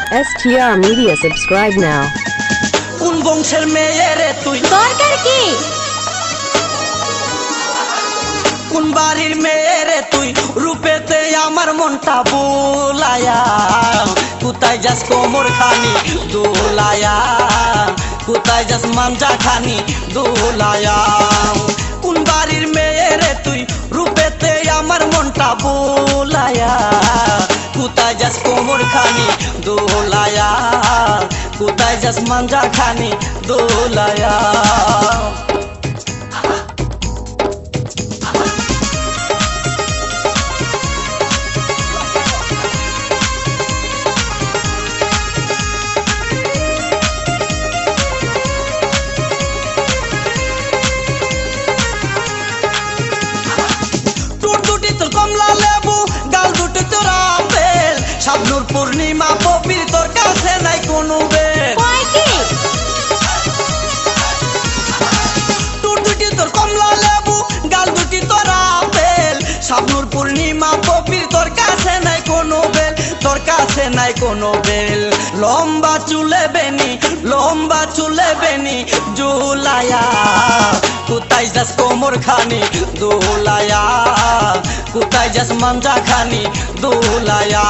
STR Media, subscribe now. কোন বংশের মেয়ে রে তুই? দরকার কি? কোন বাড়ির মেয়ে রে তুই? রূপেতে আমার মনটা বুলায়া, কোথায় যাস কোমর খানি দোলায়া, কোথায় যাস মাঞ্জা খানি দোলায়া। কোন বাড়ির মেয়ে রে তুই? রূপেতে আমার মনটা বুলায়া, কোথায় যাস কোমর খানি দোলায়া, কোথায় যাস মাঞ্জা খানি দোলায়া। কমলা লেবু গাল দুটি তোর আপেল, শাবনূর পূর্ণিমা পবির তোর কাছে নাই কোনো বেল। তোর দুটি তোর কমলা লেবু গাল দুটি তোর আপেল, শাবনূর পূর্ণিমা পবির তোর কাছে নাই কোনো বেল, তোর কাছে নাই কোনো বেল। লম্বা চুলে বেনি, লম্বা চুলে বেনি জুলায়া, কোথায় যাস কোমর খানি দোলায়া, কোথায় যাস মাঞ্জা খানি দোলায়া।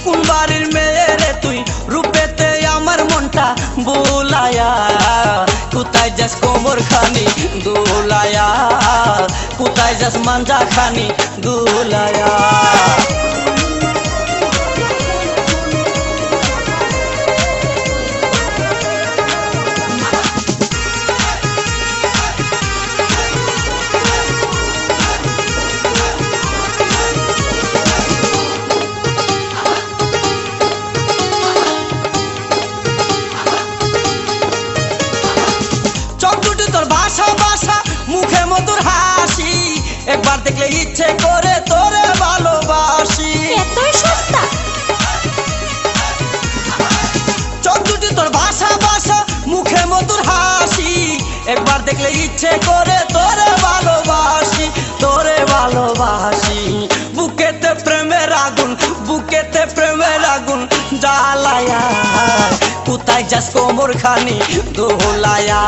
কোন বাড়ির মেয়ে রে তুই? রূপেতে আমার মনটা বোলায়া, কোথায় যাস কোমর খানি দোলায়া, কোথায় যাস মাঞ্জা খানি দোলায়া। ভাষা ভাষা মুখে মধুর হাসি, একবার দেখলে ইচ্ছে করে তোরে ভালোবাসি। এতই সস্তা? চোখ দুটি তোর ভাষা ভাষা মুখে মধুর হাসি, একবার দেখলে ইচ্ছে করে তোরে ভালোবাসি, তোরে ভালোবাসি। বুকেতে প্রেমের আগুন, বুকেতে প্রেমের আগুন জ্বালায়া, কোথায় যাস কোমর খানি দোলায়া,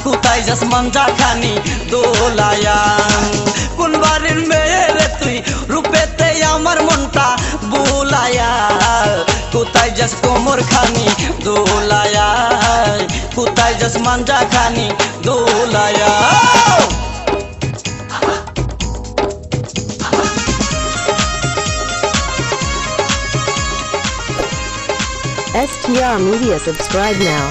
কোথায় যাস মাঞ্জা খানি দোলায়া। কোন বাড়ির মেয়ে রে তুই? রূপেতে আমার মনটা বুলায়া, কোথায় যাস কোমর খানি দোলায়া, কোথায় যাস মাঞ্জা খানি দোলায়া। STR Media, subscribe now.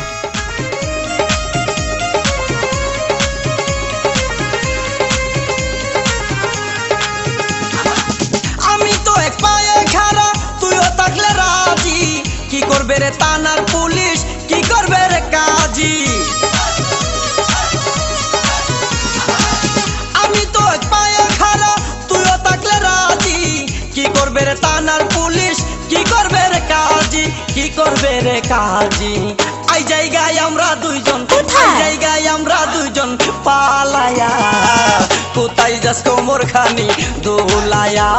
আমি তো এক পায়ে খাড়া, তুইও থাকলে রাজি, কি করবে রে থানার পুলিশ, কি করবে রে কাজী। আমি তো এক পায়ে খাড়া, তুইও থাকলে রাজি, কি করবে রে থানার পুলিশ, কি করবে রে কাজী, কি করবে রে কাজী। আই জায়গায় আমরা দুইজন, আই জায়গায় আমরা দুইজন পালায়া, কোথায় যাস কোমর খানি দোলায়া,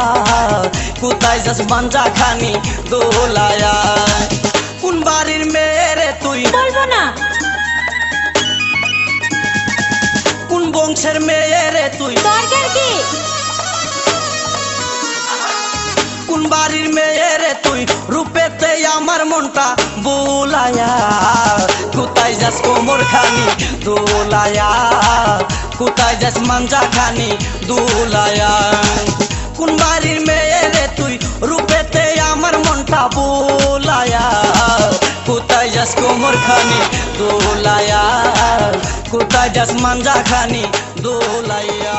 কোথায় যাস মাঞ্জা খানি দোলায়া। কোন বাড়ির মেয়ে রে তুই? বলবো না। কোন বংশের মেয়ে রে তুই? দরকার কি? কোন বাড়ির মেয়ে রে তুই? রূপেতে আমার মনটা বোলায়া, কোথায় যাস কোমর খানি দোলায়া, কোথায় যাস মাঞ্জা খানি দোলায়া। কোন বাড়ির মেয়ে রে তুই? রূপেতে আমার মনটা বোলায়া, কোথায় যাস কোমর খানি দোলায়া, কোথায় যাস মাঞ্জা খানি দোলায়া।